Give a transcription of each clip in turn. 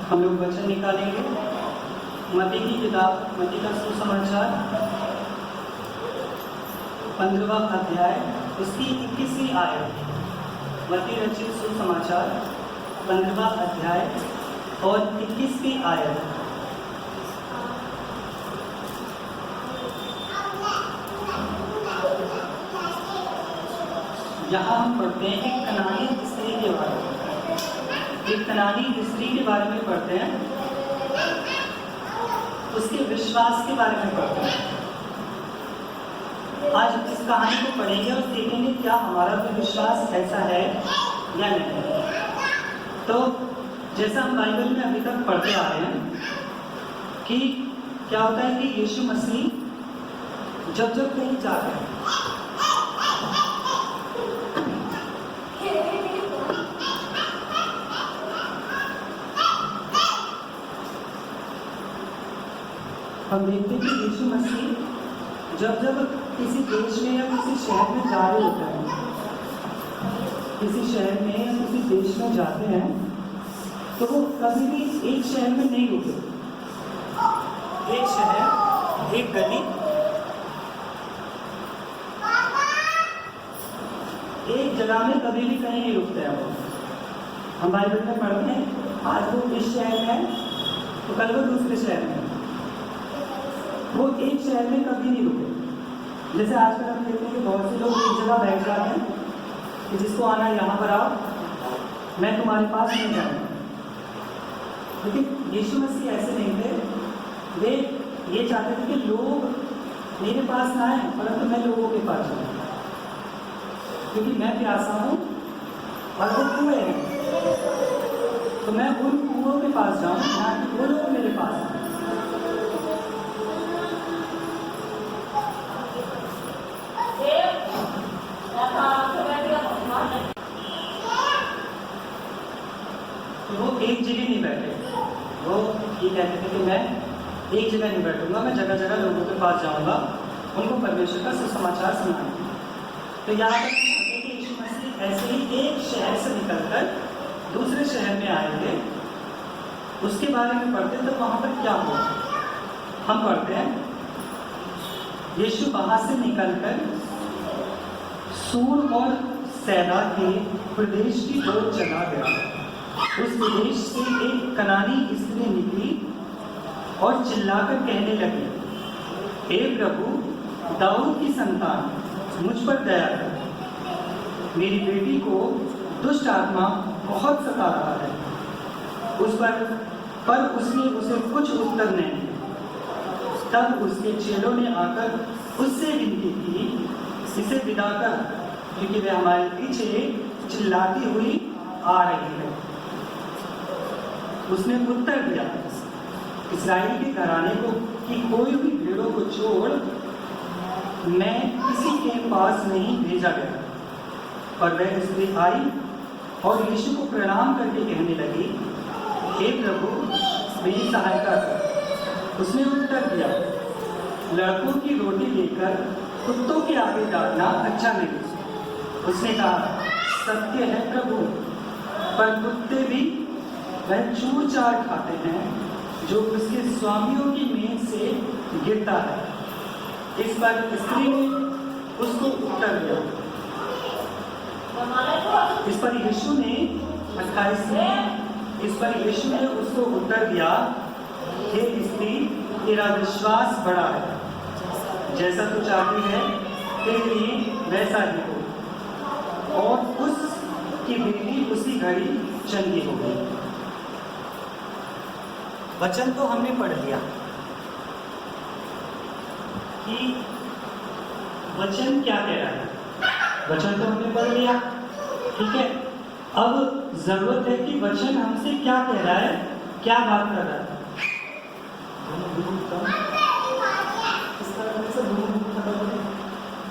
हम लोग वचन निकालेंगे। मत्ती की किताब, मत्ती का सुसमाचार 15वां अध्याय उसकी 21वीं आयत। मत्ती रचित सुसमाचार 15वां अध्याय और 21वीं आयत। यहाँ हम पढ़ते हैं एक कनानी स्त्री के बारे में। एक कनानी स्त्री के बारे में पढ़ते हैं, उसके विश्वास के बारे में पढ़ते हैं। आज इस कहानी को पढ़ेंगे और देखेंगे क्या हमारा भी विश्वास ऐसा है या नहीं। तो जैसा हम बाइबल में अभी तक पढ़ते आ रहे हैं कि क्या होता है कि यीशु मसीह जब जब कहीं जाते हैं, हम देखते हैं कि यीशु मसीह जब जब किसी देश में या किसी शहर में जा रहे होते हैं, किसी शहर में या किसी देश में जाते हैं, तो वो कभी भी एक शहर में नहीं रुके। एक शहर, एक गली, एक जगह में कभी भी कहीं नहीं रुकते हैं। वो हम बाइबल में पढ़ते हैं, आज वो इस शहर में है तो कल वो दूसरे शहर में। वो एक शहर में कभी नहीं रुके। जैसे आजकल हम देखते हैं कि बहुत से लोग एक जगह बैठ जाते हैं कि जिसको आना है यहाँ पर आओ, मैं तुम्हारे पास नहीं जाऊँगा। लेकिन यीशु मसीह ऐसे नहीं थे। वे ये चाहते थे कि लोग मेरे पास ना आए, परंतु मैं लोगों के पास जाऊँ, क्योंकि मैं प्यासा हूँ और वो कुएं हैं। तो मैं उन कुओं के पास जाऊँ, ना कि वो लोग मेरे पास आए। तो वो एक जगह नहीं बैठे। वो ये कहते थे कि मैं एक जगह नहीं बैठूंगा, मैं जगह जगह लोगों के पास जाऊंगा, उनको परमेश्वर का सुसमाचार सुनाऊंगा। तो यहाँ पर यीशु मसीह ऐसे ही एक शहर से निकलकर दूसरे शहर में आए थे। उसके बारे में पढ़ते हैं तो वहाँ पर क्या हुआ। हम पढ़ते हैं, यीशु वहाँ से निकलकर सूर और सैदा के प्रदेश की ओर चला गया। उस प्रदेश से एक कनानी स्त्री निकली और चिल्लाकर कहने लगी, हे प्रभु, दाऊद की संतान, मुझ पर दया कर। मेरी बेटी को दुष्ट आत्मा बहुत सता रहा है। उस पर उसने उसे कुछ उत्तर नहीं दिया। तब उसके चेलों ने आकर उससे विनती की, इसे विदा कर, क्योंकि वे हमारे पीछे चिल्लाती हुई आ रही है। उसने उत्तर दिया, इस्राएल के घराने को कि कोई भी भेड़ों को छोड़ मैं किसी के पास नहीं भेजा गया। पर वह स्त्री आई और यीशु को प्रणाम करके कहने लगी, हे प्रभु, मेरी सहायता कर। उसने उत्तर दिया, लड़कों की रोटी लेकर कुत्तों के आगे डालना अच्छा नहीं। उसने कहा, सत्य है प्रभु, पर कुत्ते भी वह चूर चार खाते हैं जो उसके स्वामियों की मेज से गिरता है। इस पर स्त्री ने उसको उत्तर दिया। इस पर यीशु ने 28 में इस पर यीशु ने उसको उत्तर दिया, हे स्त्री, तेरा विश्वास बड़ा है, जैसा तू चाहती है तेरे लिए वैसा ही हो। और उसकी बेटी उसी घड़ी चंगी हो गई। वचन तो हमने पढ़ लिया कि वचन क्या कह रहा है। वचन तो हमने पढ़ लिया, ठीक है। अब जरूरत है कि वचन हमसे क्या कह रहा है, क्या बात कर रहा है।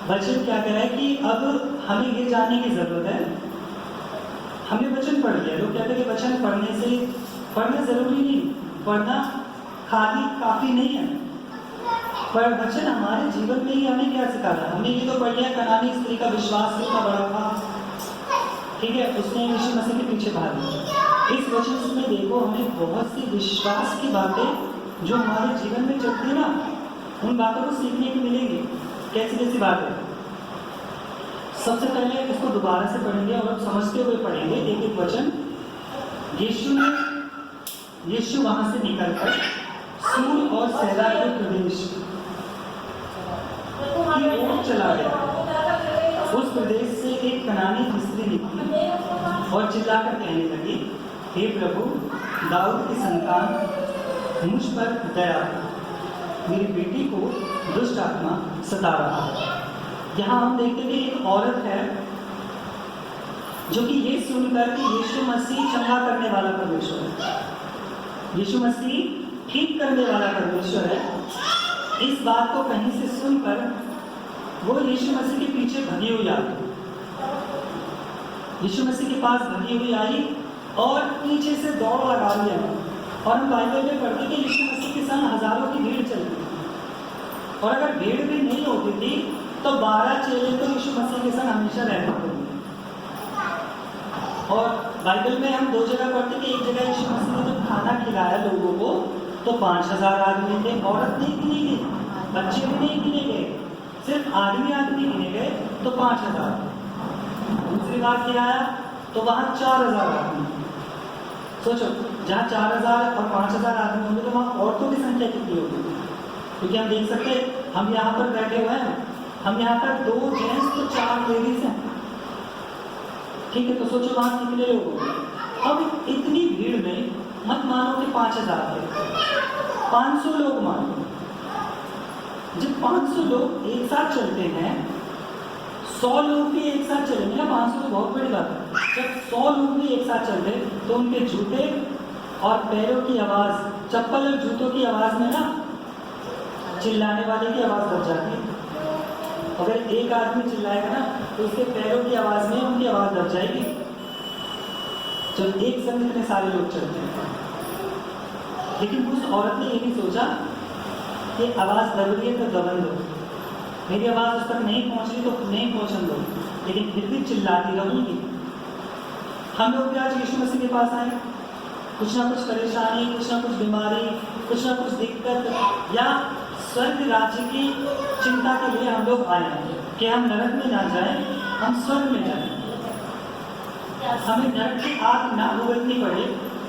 वचन क्या कह रहा है कि अब हमें ये जानने की जरूरत है। हमने वचन पढ़ लिया। लोग कहते हैं कि वचन पढ़ना जरूरी नहीं, पढ़ना खाली काफी नहीं है, पर वचन हमारे जीवन में ही हमें क्या सिखा रहा है। हमने ये तो पढ़ लिया, कनानी स्त्री का विश्वास कितना बड़ा था, ठीक है, उसने यीशु मसीह के पीछे भाग लिया। इस वचन में देखो हमें बहुत सी विश्वास की बातें जो हमारे जीवन में चलती है ना, उन बातों को सीखने को मिलेंगी। कैसी कैसी बातें? सबसे पहले इसको दोबारा से पढ़ेंगे और अब समझते हुए पढ़ेंगे एक एक वचन। यीशु वहां से निकलकर सूर और सैदा के प्रदेश की ओर चला गया। उस प्रदेश से एक कनानी स्त्री निकली और चिल्लाकर कहने लगी, हे प्रभु, दाऊद की संतान, मुझ पर दया कर, मेरी बेटी को दुष्ट आत्मा सता रहा है। यहाँ हम देखते हैं कि एक औरत है जो कि ये सुनकर कि यीशु मसीह चंगा करने वाला परमेश्वर है, यीशु मसीह ठीक करने वाला परमेश्वर है, इस बात को कहीं से सुनकर वो यीशु मसीह के पीछे भगी हुई आई, यीशु मसीह के पास भगी हुई आई और पीछे से दौड़ लगा लिया। और हम बाइबल में पढ़ते कि यीशु मसीह के संग हजारों की भीड़ चलती थी, और अगर भीड़ भी नहीं होती थी तो 12 चेले तो यीशु मसीह के संग हमेशा रहते थे। और बाइबल में हम 2 जगह पढ़ते कि एक जगह यीशु मसीह ने जब खाना खिलाया लोगों को तो 5000 आदमी थे, औरत नहीं गिनी गई, बच्चे भी नहीं गिने गए, सिर्फ आदमी गिने गए तो 5000। दूसरी बार खिलाया तो वहां 4000 आदमी। सोचो, जहाँ 4000 और 5000 आदमी होंगे तो वहाँ औरतों की संख्या कितनी होगी? क्योंकि हम देख सकते हैं, हम यहाँ पर बैठे हुए हैं, हम यहाँ पर 2 जेंट्स तो 4 लेडीज हैं, ठीक है? तो सोचो वहाँ कितने लोग होंगे। अब इतनी भीड़ में मत मानो कि 5000 थे, 500 लोग मानो। जब 500 लोग एक साथ चलते हैं, 100 लोग भी एक साथ चलेंगे ना, 500 तो बहुत बड़ी बात है। जब 100 लोग भी एक साथ चलते तो उनके जूते और पैरों की आवाज़, चप्पल और जूतों की आवाज़ में ना चिल्लाने वाले की आवाज़ दब जाती है। अगर एक आदमी चिल्लाएगा ना तो उसके पैरों की आवाज़ में उनकी आवाज़ दब जाएगी। जब एक संग इतने सारे लोग चलते हैं, लेकिन उस औरत ने ये नहीं सोचा कि आवाज़ दब रही है तो दबन दो, मेरी आवाज़ उस तक नहीं पहुँच रही तो नहीं पहुँचन दो, लेकिन फिर भी चिल्लाती रहूँगी। हम लोग भी आज यीशु मसीह के पास आए, कुछ ना कुछ परेशानी, कुछ ना कुछ बीमारी, कुछ ना कुछ दिक्कत या स्वर्ग राज्य की चिंता के लिए हम लोग आए हैं कि हम नरक में ना जाएं, हम स्वर्ग में जाएं। हमें नरक की आग ना भुगतनी पड़े,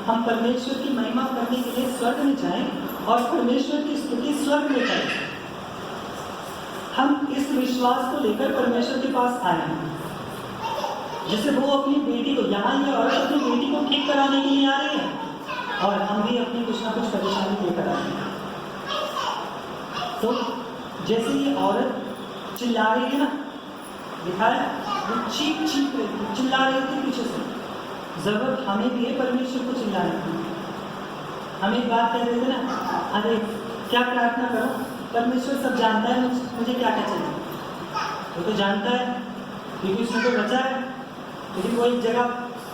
हम परमेश्वर की महिमा करने के लिए स्वर्ग में जाएं और परमेश्वर की स्तुति स्वर्ग में करें। हम इस विश्वास को लेकर परमेश्वर के पास आए हैं। जैसे वो अपनी बेटी को, यहाँ ये औरत अपनी बेटी को ठीक कराने के लिए आ रही है, और हम भी अपनी कुछ ना कुछ परेशानी लेकर आए हैं। तो जैसे ये औरत चिल्ला रही है ना, लिखा है वो चीख रही थी, चिल्ला रही थी पीछे से। जरूरत हमें भी है परमेश्वर को चिल्लाने की। हम एक बात कह रहे थे ना, अरे क्या प्रार्थना करो, परमेश्वर सब जानता है मुझे क्या क्या चाहिए, वो तो जानता है क्योंकि उसने तो बचा है। लेकिन वो एक जगह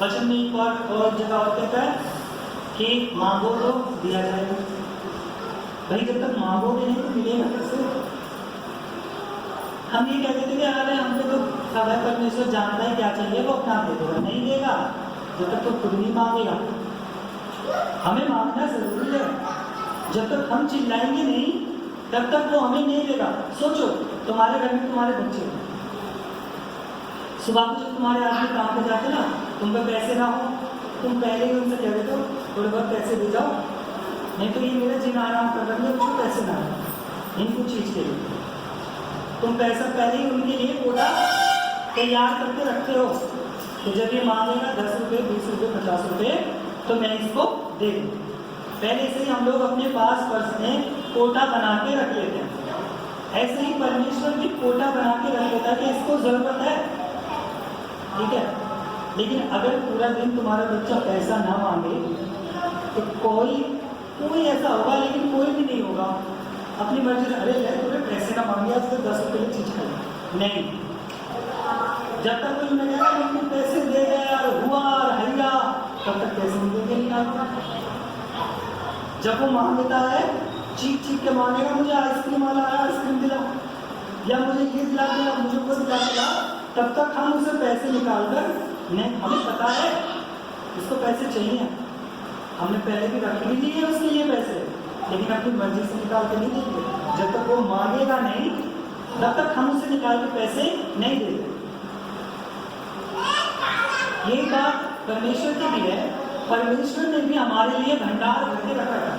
वचन में एक और जगह और कहता है कि मांगो तो दिया जाएगा। भाई जब तक मांगोगे नहीं तो मिलेगा कैसे? हम ये कहते थे कि अरे हमको तो सब है, परमेश्वर जानता है क्या चाहिए, वो अपना दे देगा, नहीं देगा जब तक तो खुद नहीं मांगेगा। हमें मांगना जरूरी है, जब तक हम चिल्लाएंगे नहीं तब तक वो हमें नहीं देगा। सोचो, तुम्हारे घर में तुम्हारे बच्चे हैं, सुबह को जब तुम्हारे आदमी काम पे जाते ना, तुम पे पैसे ना हो, तुम पहले ही उनसे कह देते हो थोड़े बहुत पैसे दे जाओ, नहीं तो ये मेरा जीना आराम कर रही है, उसको पैसे ना हो इन कुछ चीज़ के लिए। तुम पैसा पहले ही उनके लिए कोटा तैयार करके रखते हो कि जब ये मांगेगा 10 रुपये, 20 रुपये, 50 रुपये तो मैं इसको दे दूँ। पहले से ही हम लोग अपने पास पर्स में कोटा बना के रख लेते हैं। ऐसे ही परमेश्वर भी कोटा बना के रख लेता है कि इसको ज़रूरत है, ठीक है। लेकिन अगर पूरा दिन तुम्हारा बच्चा पैसा ना मांगे तो कोई ऐसा होगा, लेकिन कोई भी नहीं होगा अपनी मर्जी से, अरे यार तुमने पैसे ना मांगे आज तो 10 रुपये की चीज़ खाई नहीं। जब तक कोई मैं कह रहा पैसे दे दे यार, हुआ हैया, तब तक पैसे नहीं देंगे नहीं आपको। जब वो मांगता है, चीख के मांगेगा, मुझे आइसक्रीम वाला है, आइसक्रीम दिला, या मुझे ये दिला दिला, मुझे वो दिला दिला, तब तक हम उसे पैसे निकाल कर नहीं, हमें पता है इसको पैसे चाहिए, हमने पहले भी रख भी लिए उसके लिए पैसे, लेकिन अपनी मर्जी से निकाल के नहीं देंगे। जब तक वो मांगेगा नहीं तब तक हम उसे निकाल के पैसे नहीं देते। ये बात परमेश्वर की भी है। परमेश्वर ने भी हमारे लिए भंडार भर के रखा है,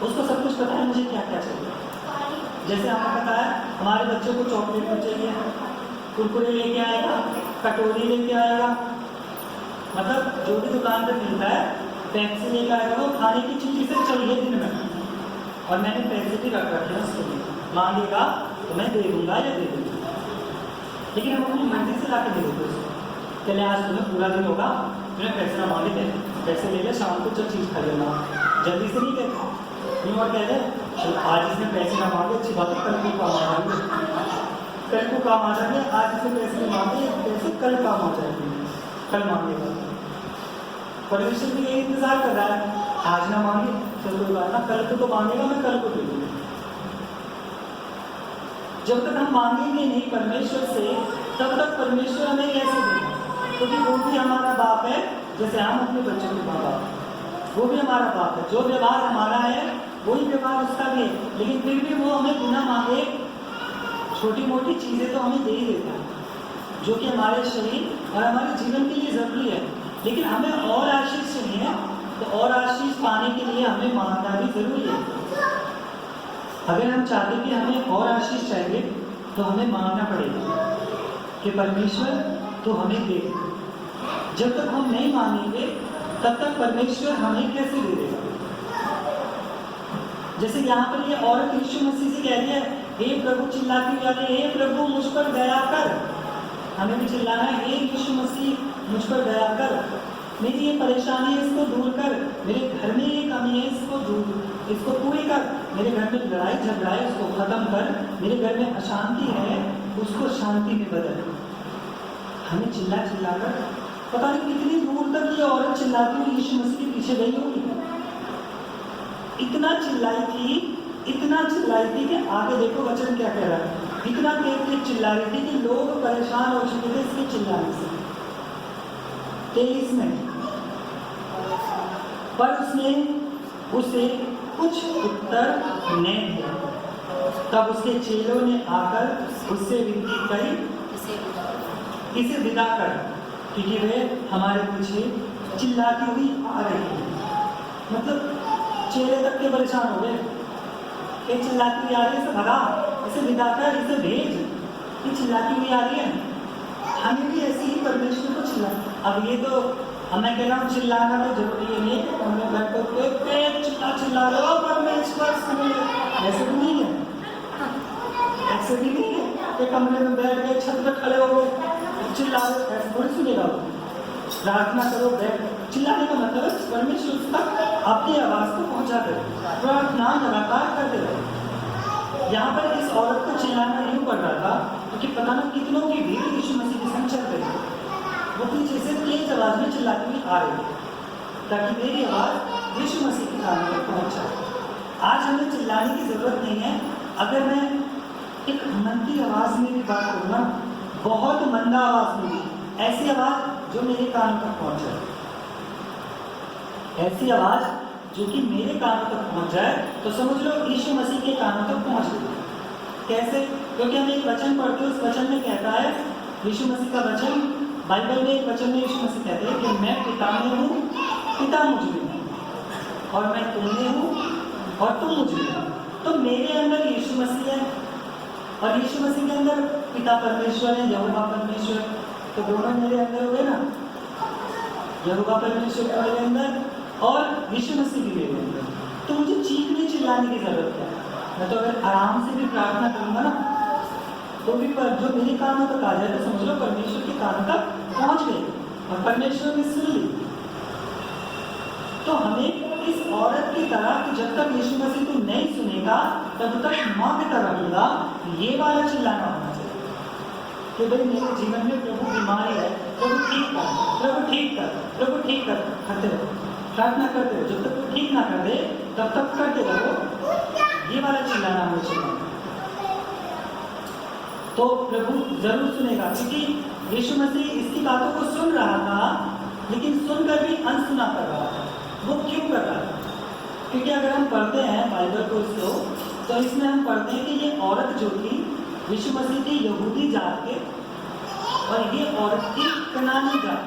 उसको सब कुछ पता है मुझे क्या क्या चाहिए। जैसे आपने बताया हमारे बच्चों को चॉकलेट में चाहिए, कुरकुरे लेके आएगा, कटोरी लेके आएगा, मतलब जो भी दुकान पर मिलता है पैसे लेके आएगा, वो खाने की चीज़ से चाहिए दिन में। और मैंने पैसे भी रख रखे हैं उसके लिए, मांगेगा तो मैं दे दूंगा या दे दूंगा, लेकिन हम अपनी मर्जी से ला के दे देते उसको। चले आज तुम्हें पूरा दिन होगा, तुम्हें पैसे ना मांगे थे, पैसे ले ले, शाम को जब चीज़ खा लेना, जल्दी से नहीं कहते नहीं। और कह दे आज इसने पैसे ना मांगे, अच्छी बात है, कल को काम आ जाएंगे, कल को काम आ जाएंगे। आज इसने पैसे नहीं मांगे, पैसे कल काम आ जाएंगे, कल मांगेगा। परमेश्वर भी यही इंतजार कर रहा है, आज ना मांगे चल कोई बात ना, कल को तो मांगेगा, मैं कल को दे दूंगा। जब तक हम मांगेंगे नहीं परमेश्वर से तब तक परमेश्वर हमें कैसे देगा? क्योंकि वो भी हमारा बाप है, जैसे हम अपने बच्चों के माँ बाप, वो भी हमारा बाप है। जो व्यवहार हमारा है वही व्यवहार उसका भी है, लेकिन फिर भी वो हमें बिना मांगे छोटी मोटी चीज़ें तो हमें दे ही देता है, जो कि हमारे शरीर और हमारे जीवन के लिए ज़रूरी है। लेकिन हमें और आशीष चाहिए, तो और आशीष पाने के लिए हमें मांगना भी ज़रूरी है। अगर हम चाहते कि हमें और आशीष चाहिए तो हमें मांगना पड़ेगा कि परमेश्वर तो हमें दे। जब तक हम नहीं मांगेंगे तब तक परमेश्वर हमें कैसे दे देगा? जैसे यहाँ पर ये औरत यीशु मसीह से कह रही है, हे प्रभु, चिल्लाती हुई आ रही है, हे प्रभु मुझ पर दया कर। हमें भी चिल्लाना है, हे यीशु मसीह मुझ पर दया कर, मेरी ये परेशानी है इसको दूर कर, मेरे घर में ये कमी है इसको पूरी कर, मेरे घर में लड़ाई झगड़ा है उसको खत्म कर, मेरे घर में अशांति है उसको शांति में बदल। हमें चिल्ला चिल्ला कर, पता नहीं कितनी दूर तक ये औरत चिल्लाती हुई यीशु मसीह के पीछे गई होगी। इतना चिल्लाई थी कि आगे देखो वचन क्या कह रहा है, इतना तेज चिल्ला रही थी कि लोग परेशान हो चुके थे इसके चिल्लाने से। 23 में पर उसने उसे कुछ उत्तर नहीं दिया। तब उसके चेलों ने आकर उससे विनती करी, इसे विदा कर, क्योंकि वे हमारे पीछे चिल्लाती हुई आ रही है। मतलब चेले तक के परेशान हो गए, ये चिल्लाती हुई आ रही है, इसे भगा, इसे विदा कर, इसे भेज, ये चिल्लाती हुई आ रही है। हमें भी ऐसे ही परमेश्वर को चिल्ला। अब ये तो मैं कह रहा हूँ चिल्लाना तो जरूरी है, नहीं हमें घर पर चिल्ला रहे हो परमेश्वर सुन ले, ऐसे भी नहीं है, ऐसे भी नहीं है कि कमरे में बैठ गए, छत पर खड़े हो गए चिल्ला रहे, ऐसे थोड़ी सुनेगा। प्रार्थना करो, बैठ, चिल्लाने का मतलब है परमेश्वर तक अपनी आवाज़ को पहुँचा दे, प्रार्थना लगातार करते रहे। यहाँ पर इस औरत को चिल्लाना नहीं पड़ रहा था क्योंकि पता ना कितनों की भीड़ यीशु मसीह के संग चल रही है। वो पीछे से तेज आवाज़ में चिल्लाती हुई आ रही है ताकि मेरी आवाज़ यीशु मसीह के कान तक पहुँच जाए। आज हमें चिल्लाने की ज़रूरत नहीं है। अगर मैं एक मंदी आवाज़ में भी बात करूँ ना, बहुत मंदा आवाज़ में भी, ऐसी आवाज़ जो मेरे कान तक पहुँच जाए, ऐसी आवाज़ जो कि मेरे कानों तक पहुँच जाए, तो समझ लो यीशु मसीह के कानों तक पहुँच गई। कैसे? क्योंकि हम एक वचन पढ़ते हैं, उस वचन में कहता है, यीशु मसीह का वचन, बाइबल में एक वचन में यीशु मसीह कहते हैं कि मैं पिता में हूँ, पिता मुझ में है, और मैं तुम में हूँ और तुम मुझ में हो। तो मेरे अंदर यीशु मसीह है और यीशु मसीह के अंदर पिता परमेश्वर है, यहोवा परमेश्वर, तो दोनों मेरे अंदर हुए ना, यहोवा परमेश्वर मेरे अंदर और यीशु मसीह भी मेरे अंदर। तो मुझे चीखने चिल्लाने की जरूरत है। मैं तो अगर आराम से भी प्रार्थना करूँगा ना, तो भी पर जो मेरे कानों तक आ जाए तो समझ लो परमेश्वर के कानों तक पहुँच गए और परमेश्वर ने सुन ली। तो हमें इस औरत की तरह कि जब तक यीशु मसीह तू नहीं सुनेगा तब तक मांगता रहेगा, ये वाला चिल्लाना होना चाहिए कि भाई मेरे जीवन में प्रभु बीमारी है, प्रभु ठीक कर, प्रभु ठीक कर, प्रभु ठीक कर, करते रहो, प्रार्थना करते रहो। जब तक वो ठीक ना कर दे तब तक करते रहो, ये वाला चिल्लाना हमें चाहिए। तो प्रभु जरूर सुनेगा, क्योंकि यीशु मसीह इसकी बातों को सुन रहा था लेकिन सुनकर भी अनसुना कर रहा था। वो क्यों कर रहा था? क्योंकि अगर हम पढ़ते हैं बाइबल को इसको, तो इसमें हम पढ़ते हैं कि ये औरत जो थी यीशु मसीह की यहूदी जात के, और ये औरत की कनानी जात,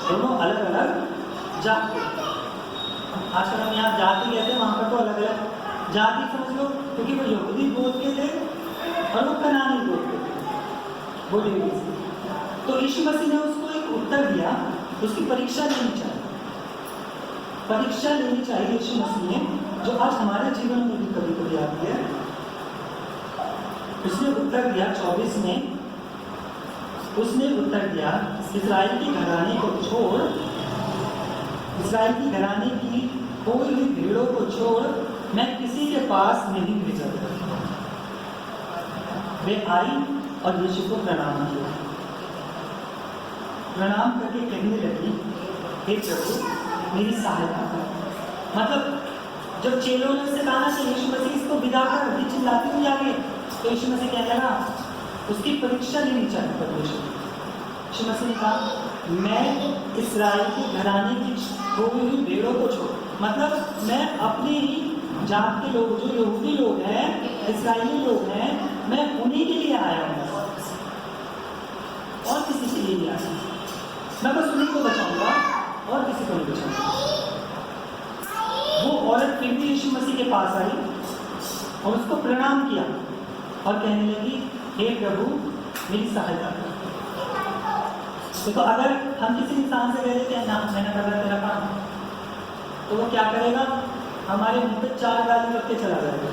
दोनों अलग अलग जात के। आजकल हम यहाँ जाति कहते हैं, वहाँ पर तो अलग अलग जाति समझ लो, क्योंकि वो यहूदी गोत्र के थे और वो कनानी गोत्र के थे, वो लेवीज़ थे। तो यीशु मसीह ने उसको एक उत्तर दिया, उसकी परीक्षा लेनी चाहिए, परीक्षा लेनी चाहिए यीशु मसीह ने, जो आज हमारे जीवन में भी कभी कभी आती है। उसने उत्तर दिया 24 में, उसने उत्तर दिया, इस्राएल के घराने को छोड़, इस्राएल की घराने की कोई भी भीड़ों को छोड़ मैं किसी के पास नहीं भेजा गया। वे आई और यीशु को प्रणाम किया, प्रणाम करके कहने लगी, हे प्रभु मेरी सहायता कर। मतलब जब चेलों ने उससे कहा कि यीशु मसीह इसको विदा कर, अभी चिल्लाती हुई आ गई, तो यीशु मसीह कहने लगा उसकी परीक्षा लेनी चाहिए परमेश्वर। यीशु मसीह ने कहा मैं इस्राएल के घराने की खोई हुई भेड़ों को छोड़, मतलब मैं अपने ही जात के लोग, जो यहूदी लोग हैं, इस्राएली लोग हैं, मैं उन्हीं के लिए आया हूँ और किसी के लिए नहीं आया। मैं बस उन्हीं को बचाऊंगा और किसी को नहीं बचाऊंगा। वो औरत फिर भी यीशु मसीह के पास आई और उसको प्रणाम किया और कहने लगी, हे प्रभु मेरी सहायता कर। देखो अगर हम किसी इंसान से कह रहे थे ना मैंने कर रहा तेरा काम, तो वो क्या करेगा? हमारे मुंह पे 4 गाली करके चला जाएगा।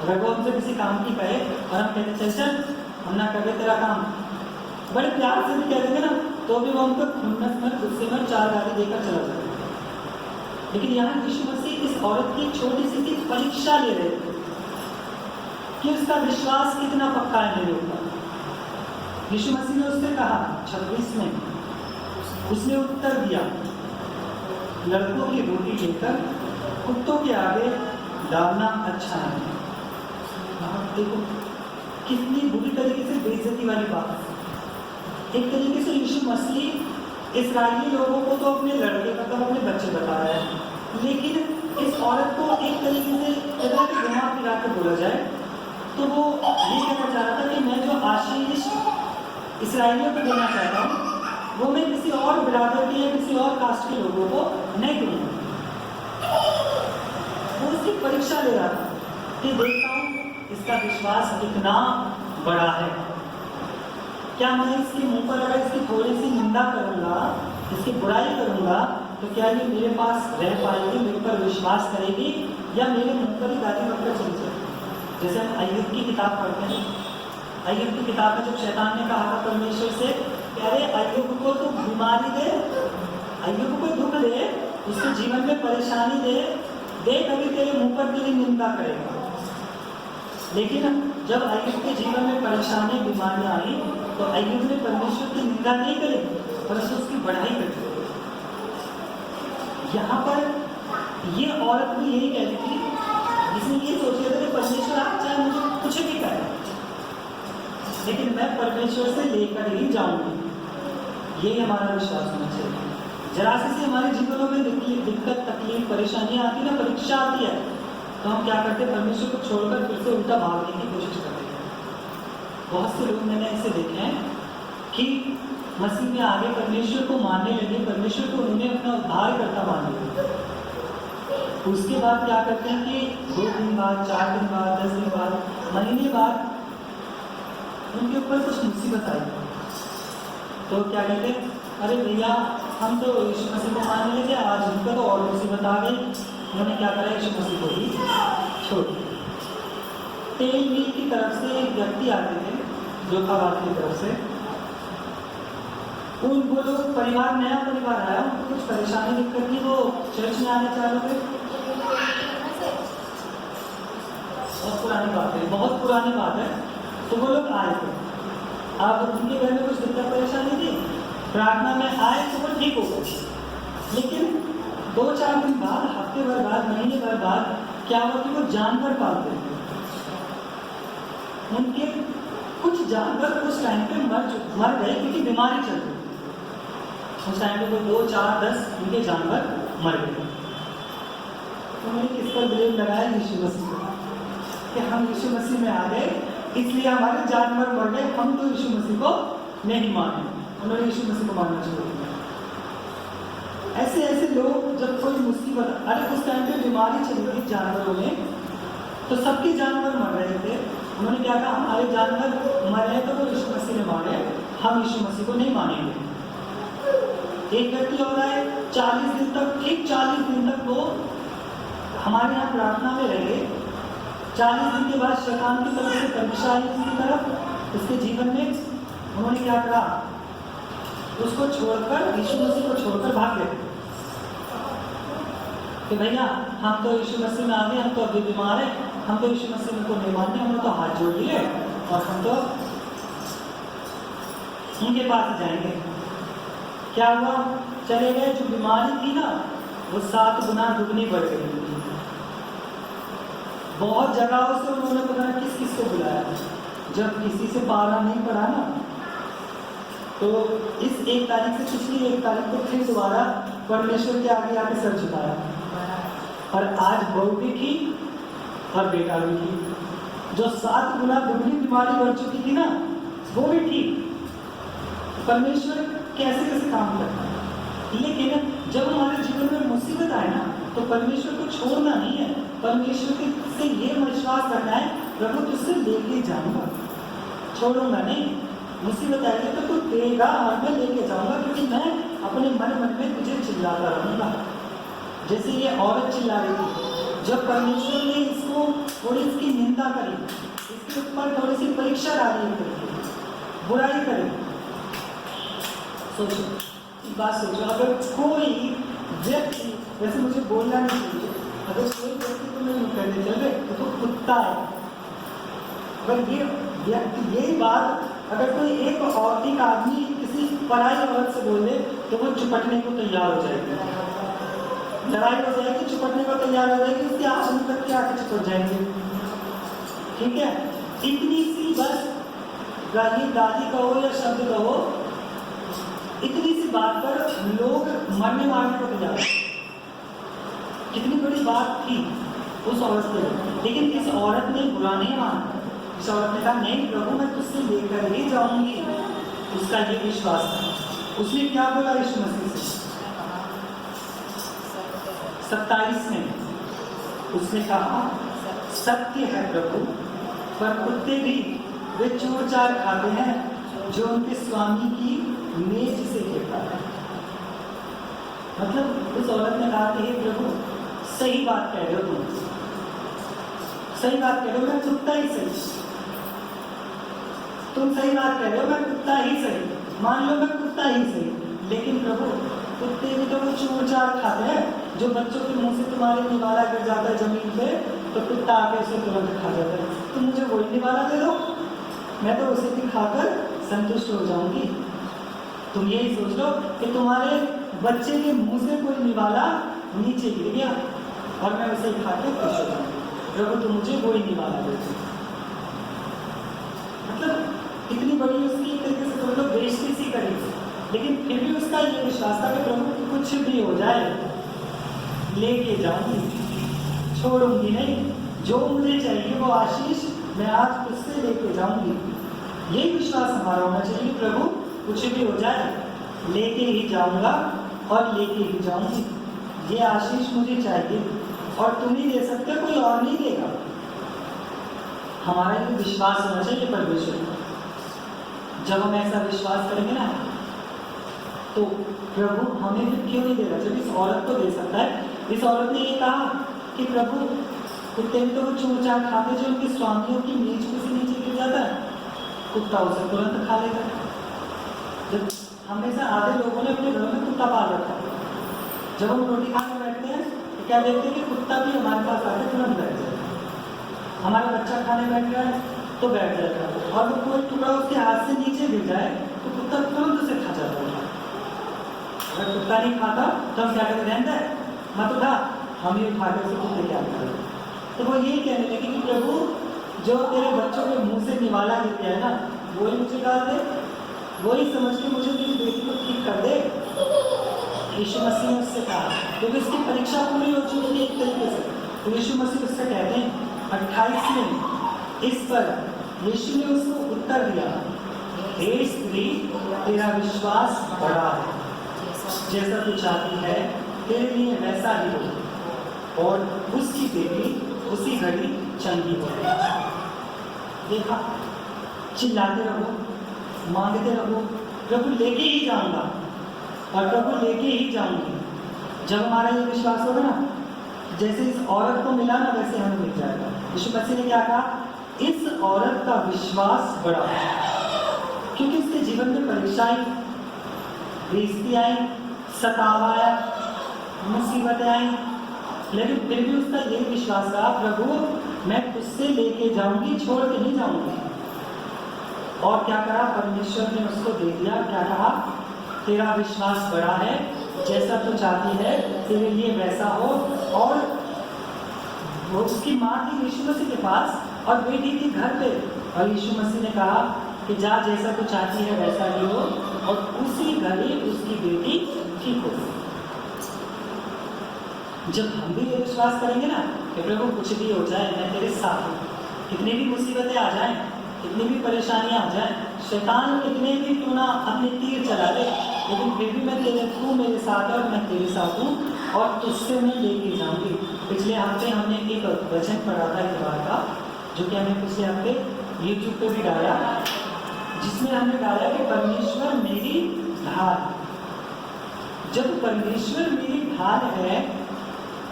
अगर वो हमसे किसी काम की कहे और हम कहते चल चल हम ना कर रहे तेरा काम, बड़े प्यार से भी कह देंगे ना, तो भी वो हमको खुन्नस में गुस्से में 4 गाली देकर चला जाएगा। लेकिन यहाँ यीशु मसीह इस औरत की छोटी सी परीक्षा ले रहे थे कि उसका विश्वास कितना पक्का है मेरे ऊपर। यीशु मसीह ने उससे कहा 26 में, उसने उत्तर दिया, लड़कों की रोटी लेकर कुत्तों के आगे डालना अच्छा नहीं। देखो कितनी बुरी तरीके से बेइज्जती वाली बात है। एक तरीके से यीशु मसीह इस्राएली लोगों को तो अपने लड़के मतलब अपने बच्चे बता रहा है, लेकिन इस औरत को एक तरीके से अगर घुमा फिरा के बोला जाए तो वो ये कहना चाह रहा था कि मैं जो आशीष इस्राएलियों को देना चाहता हूँ वो मैं किसी और बिरादर के या किसी और कास्ट के लोगों को नहीं दूंगा। वो उसकी परीक्षा ले रहा था कि देखता हूँ इसका विश्वास कितना बड़ा है। क्या मैं इसके मुंह पर अगर इसकी थोड़ी सी निंदा करूंगा, इसकी बुराई करूंगा, तो क्या ये मेरे पास रह पाएगी, मेरे पर विश्वास करेगी, या मेरे मुंह पर ही गाली बनकर चली जाएगी? जैसे हम अय्यूब की किताब पढ़ते हैं, अय्यूब की किताब में जब शैतान ने कहा था परमेश्वर से, अरे अय्यूब को तो बीमारी दे, अय्यूब को दुख दे, उसके जीवन में परेशानी दे, देख अभी तेरे मुंह पर तेरी निंदा करेगा। लेकिन जब अय्यूब के जीवन में परेशानी बीमारियां आई तो अय्यूब ने परमेश्वर की निंदा नहीं करी, परंतु उसकी बढ़ाई करी। यहाँ पर ये औरत भी यही कहती थी, जिसने ये सोच लिया था कि परमेश्वर आप चाहे मुझे कुछ भी करें, लेकिन मैं परमेश्वर से लेकर ही जाऊंगी। यही हमारा विश्वास होना चाहिए। जरा से हमारे जीवनों में दिक्कत तकलीफ परेशानियां आती है ना, परीक्षा आती है, तो हम क्या करते हैं? परमेश्वर को छोड़कर फिर से उल्टा भागने की कोशिश करते हैं। बहुत से लोग मैंने ऐसे देखे हैं कि मसीह में आगे परमेश्वर को मानने लगे, परमेश्वर को उन्होंने अपना उद्धार करता मान लिया, उसके बाद क्या करते हैं कि 2 दिन बाद, 4 दिन बाद, 10 दिन बाद, महीने बाद उनके ऊपर कुछ मुसीबत आई, तो क्या कहते हैं? अरे भैया हम तो यीशु मसीह को मानने लगे, आज उनका तो और मुसीबत आ गई। उन्होंने क्या करा? यीशु मसीह को ही छोड़ दिया। तेल मिल की तरफ से एक व्यक्ति आते थे, जोखाबाद की तरफ से, उन वो लोग परिवार, नया परिवार आया, उनको कुछ परेशानी दिक्कत थी, वो चर्च में आने चाह रहे थे। बहुत पुरानी बात है, बहुत पुरानी बात है। तो वो लोग आए थे, अब उनके घर में कुछ दिक्कत परेशानी थी, प्रार्थना में आए तो वो ठीक हो गए। लेकिन 2-4 दिन बाद, हफ्ते भर बाद, महीने भर बाद क्या हुआ कि वो जानवर पालते थे। उनके कुछ जानवर उस टाइम पे मर गए क्योंकि बीमारी चल रही। उस टाइम पे कोई 2, 4, 10 उनके जानवर मर गए। उन्होंने किस पर ब्लेम लगाया? यीशु मसीह को, कि हम यीशु मसीह में आ गए इसलिए हमारे जानवर मर गए, हम तो यीशु मसीह को नहीं माने। उन्होंने यीशु मसीह को मानना छोड़ दिया। ऐसे ऐसे लोग जब कोई मुसीबत, अरे उस टाइम पे बीमारी चली गई जानवरों में, तो सबके जानवर मर रहे थे। उन्होंने क्या कहा? हमारे जानवर मर रहे तो वो यीशु मसीह ने मारे, हम यीशु मसीह को नहीं मानेंगे। एक व्यक्ति हो रहा है 40 दिन तक, ठीक 40 दिन तक वो हमारे यहाँ प्रार्थना में रहे। 40 दिन के बाद शैतान की तरफ से परीक्षा आई उसकी तरफ, उसके जीवन में। उन्होंने क्या कहा? उसको छोड़कर, यीशु मसीह को छोड़कर भाग गए कि भैया हम तो यीशु मसीह में आ गए, हम तो अभी बीमार हैं, हम तो यीशु मसीह में को नहीं मानते, हमने तो हाथ जोड़ लिए और हम तो उनके पास जाएंगे। क्या हुआ? चले गए। जो बीमारी थी ना वो 7 गुना दुगनी बढ़ गई। बहुत जगहों से उन्होंने पता नहीं किस किस को बुलाया। जब किसी से पारा नहीं पड़ा ना, तो इस 1 तारीख से पिछली 1 तारीख को फिर दोबारा परमेश्वर के आगे आके सर झुकाया। और आज बहू भी की और बेटा भी की। जो 7 गुना दुगनी बीमारी बढ़ चुकी थी ना, वो भी ठीक। परमेश्वर कैसे कैसे काम करता है। लेकिन जब हमारे जीवन में मुसीबत आए ना, तो परमेश्वर को छोड़ना नहीं है। परमेश्वर से ये विश्वास करना है, प्रभु तुझसे लेके जाऊंगा, छोड़ूंगा नहीं। मुसीबत आएगी तो तू देगा और मैं लेके जाऊंगा, क्योंकि मैं अपने मन मन में तुझे चिल्लाता रहूंगा। जैसे ये औरत चिल्ला रही थी, जब परमेश्वर ने इसको थोड़ी इसकी निंदा करी, इसके ऊपर थोड़ी सी परीक्षा डाली करी, बुराई करी। सोचो, एक बात सोचो, अगर कोई व्यक्ति, वैसे मुझे बोलना नहीं चाहिए, अगर कोई व्यक्ति को मैं कहने चल रहे तो कुत्ता है। अगर ये व्यक्ति, यही बात अगर कोई एक आदमी किसी पराई औरत से बोल दे तो वो चुपटने को तैयार हो जाएगी, लड़ाई हो जाएगी, चुपटने को तैयार हो जाएगी, उसके आंसू तक के आके चिपट जाएंगे। ठीक है? इतनी सी बस गाली कहो या शब्द कहो, इतनी सी बात पर लोग मरने मारने को तैयार। कितनी बड़ी बात थी उस औरत के, लेकिन इस औरत ने बुरा नहीं माना। इस औरत ने कहा नहीं प्रभु, मैं तुझसे लेकर ही जाऊंगी। उसका ये विश्वास था। उसने क्या बोला यीशु मसीह से? 27 में उसने कहा, सत्य है प्रभु, पर कुत्ते भी वे चोर चार खाते हैं जो उनके स्वामी की मेज से गिरता है। मतलब उस औरत ने कहा कि हे प्रभु, सही बात कह रहे हो तुम, सही बात कह रहे हो, मैं कुत्ता ही सही, तुम सही बात कह रहे हो, मैं कुत्ता ही सही, मान लो मैं कुत्ता ही सही, लेकिन प्रभु कुत्ते भी तो वो चोर चार खाते हैं, जो बच्चों के मुंह से तुम्हारे निवाला गिर जाता है जमीन पे तो कुत्ता आके उसे तुरंत खा जाता है। तुम मुझे वही निवाला दे दो, मैं तो उसे भी खाकर संतुष्ट हो जाऊंगी। तुम यही सोच लो कि तुम्हारे बच्चे के मुंह से कोई निवाला नीचे गिर गया और मैं उसे खा के खुश हो जाऊंगी। प्रभु तुम मुझे वही निवाला दे दो। मतलब इतनी बड़ी उसकी एक तरीके से तो बेइज्जती सी करी, लेकिन फिर भी उसका ये विश्वास था कि प्रभु कुछ भी हो जाए लेके जाऊंगी, छोड़ूंगी नहीं, जो मुझे चाहिए वो आशीष मैं आज तुझसे लेके जाऊंगी। यही विश्वास हमारा होना चाहिए, प्रभु कुछ भी हो जाए लेके ही जाऊंगा और लेके ही जाऊंगी। ये आशीष मुझे चाहिए और तुम ही दे सकते, कोई और नहीं देगा। हमारा ये विश्वास होना चाहिए परमेश्वर को। जब हम ऐसा विश्वास करेंगे ना, तो प्रभु हमें फिर क्यों नहीं दे रहा? जब इस औरत को दे सकता है। इस औरत ने ये कहा कि प्रभु कुत्ते भी तो वो चोर चार खाते जो उनके स्वामियों की मेज को से नीचे गिर जाता है, कुत्ता उसे तुरंत खा लेता है। जब हमेशा आधे लोगों ने अपने घरों में कुत्ता पाल रखा है, जब हम रोटी खाने बैठते हैं तो क्या देखते हैं कि कुत्ता भी हमारे पास आके तुरंत बैठ जाए। हमारा बच्चा खाने बैठ रहा है तो बैठ जाता है, और वो कोई टुकड़ा उसके हाथ से नीचे गिर जाए तो कुत्ता तुरंत उसे खा जाता है। अगर कुत्ता नहीं खाता तो हम क्या करते, रहता है मत उठा, हम ही उठा कर उसे कुत्ते क्या करें। तो वो यही कहने लगे कि प्रभु जो तेरे बच्चों के मुंह से निवाला गिर गया है ना, वही मुझे डाल दे, वही समझ के मुझे मेरी बेटी को ठीक कर दे। यीशु मसीह ने उससे कहा, क्योंकि उसकी परीक्षा पूरी हो चुकी थी एक तरीके से। तो यीशु मसीह उससे कहते हैं 28 में, इस पर यीशु ने उसको उत्तर दिया, हे स्त्री, तेरा विश्वास बड़ा है, जैसा तू चाहती है तेरे लिए वैसा ही हो। और उसकी बेटी उसी घड़ी चंगी हो गई। देखा, चिल्लाते रहो, मांगते रहो, प्रभु लेके ही जाऊंगा और प्रभु लेके ही जाऊंगी। जब हमारा ये विश्वास होगा ना, जैसे इस औरत को मिला ना, वैसे हमें मिल जाएगा। यीशु मसीह ने क्या कहा, इस औरत का विश्वास बड़ा है, क्योंकि उसके जीवन में परीक्षाएं, बेइज्जती आई, सताव आया, मुसीबतें आई, लेकिन फिर भी उसका ये विश्वास था, प्रभु मैं तुझसे लेके जाऊंगी, छोड़ के नहीं जाऊंगी। और क्या करा, परमेश्वर ने उसको दे दिया, क्या कहा, तेरा विश्वास बड़ा है, जैसा तू चाहती है तेरे लिए वैसा हो। और वो उसकी माँ थी यीशु मसीह के पास और बेटी थी घर पे, और यीशु मसीह ने कहा कि जा, जैसा तू चाहती है वैसा ही हो, और उसी घड़ी उसकी बेटी ठीक हो गई। जब हम भी ये विश्वास करेंगे ना कि प्रभु कुछ भी हो जाए मैं तेरे साथ हूँ, कितनी भी मुसीबतें आ जाएं, कितनी भी परेशानियां आ जाएं, शैतान कितने भी क्यों ना अपने तीर चला ले, लेकिन फिर भी मैं तेरे, तू मेरे साथ है और मैं तेरे साथ हूँ और तुझसे मैं लेके जाऊंगी। पिछले हफ्ते हमने एक वचन पढ़ा था इतवार का, जो कि हमने पिछले हफ्ते यूट्यूब पे भी डाला, जिसमें हमने डाला कि परमेश्वर मेरी ढाल। जब परमेश्वर मेरी ढाल है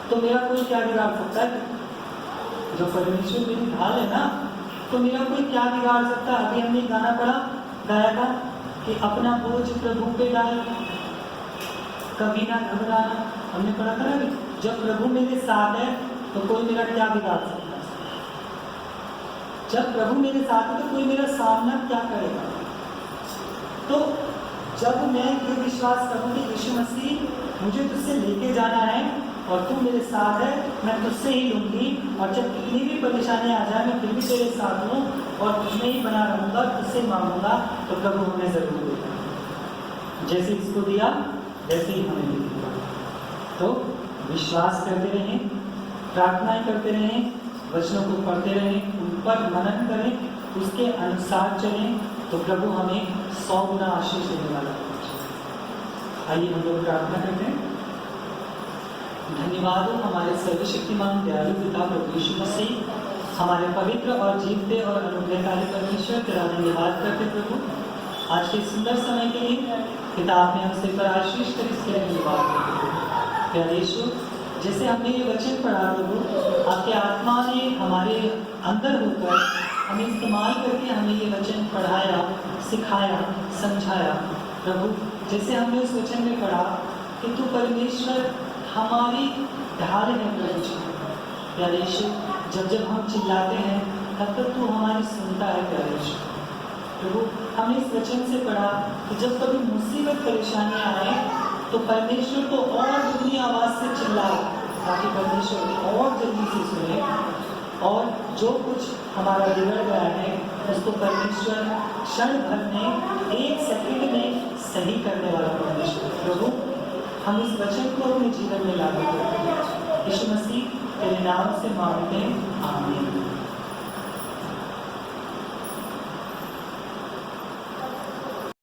तो मेरा कोई क्या बिगाड़ सकता है? जो परमेश्वर मेरी ढाल है ना, तो मेरा कोई क्या बिगाड़ सकता है? अभी हमने गाना पढ़ा, गाया था कि अपना बोझ प्रभु पे डाल, कभी ना घबराना। हमने पढ़ा था ना, जब प्रभु मेरे साथ है तो कोई मेरा क्या बिगाड़ सकता है? जब प्रभु मेरे साथ है तो कोई मेरा सामना क्या करेगा? तो जब मैं ये विश्वास करूँ कि यीशु मसीह मुझे तुझसे लेके जाना है और तू मेरे साथ है, मैं तुझसे ही लूँगी, और जब कितनी भी परेशानियाँ आ जाए मैं फिर भी तेरे साथ हूँ और तुझमें ही बना रहूँगा, तुझसे मांगूंगा, तो प्रभु हमें ज़रूर देगा। जैसे इसको दिया वैसे ही हमें भी देगा। तो विश्वास करते रहें, प्रार्थनाएं करते रहें, वचनों को पढ़ते रहें, उन पर मनन करें, उसके अनुसार चलें, तो प्रभु हमें 100 गुना आशीष देने वाला है। आइए हम लोग प्रार्थना करते हैं। धन्यवाद हो हमारे सर्वशक्तिमान दयालु पिता प्रभु यीशु मसीह, हमारे पवित्र और जीवते और अनुग्रहकारी परमेश्वर, तेरा धन्यवाद करते प्रभु आज के सुंदर समय के लिए। पिता आपने हमसे पर आशीष कर इसके लिए धन्यवाद करते प्यारे यीशु। जैसे हमने ये वचन पढ़ा प्रभु, आपके आत्मा ने हमारे अंदर होकर हमें इस्तेमाल करके हमें ये वचन पढ़ाया, सिखाया, समझाया प्रभु। जैसे हमने उस वचन में पढ़ा कि तू परमेश्वर हमारी ढाल है प्रभु जी। प्यारे यीशु, जब जब हम चिल्लाते हैं तब तक तू हमारी सुनता है प्यारे यीशु। प्रभु हमने इस वचन से पढ़ा कि जब कभी मुसीबत परेशानियाँ आए तो परमेश्वर को और दुगनी आवाज़ से चिल्लाओ, ताकि परमेश्वर और जल्दी से सुने, और जो कुछ हमारा बिगड़ गया है उसको परमेश्वर क्षण भर में, 1 सेकंड में सही करने वाला परमेश्वर। प्रभु हम इस वचन को अपने जीवन में लागू करते हैं। यीशु मसीह तेरे नाम से मांगते हैं, आमीन।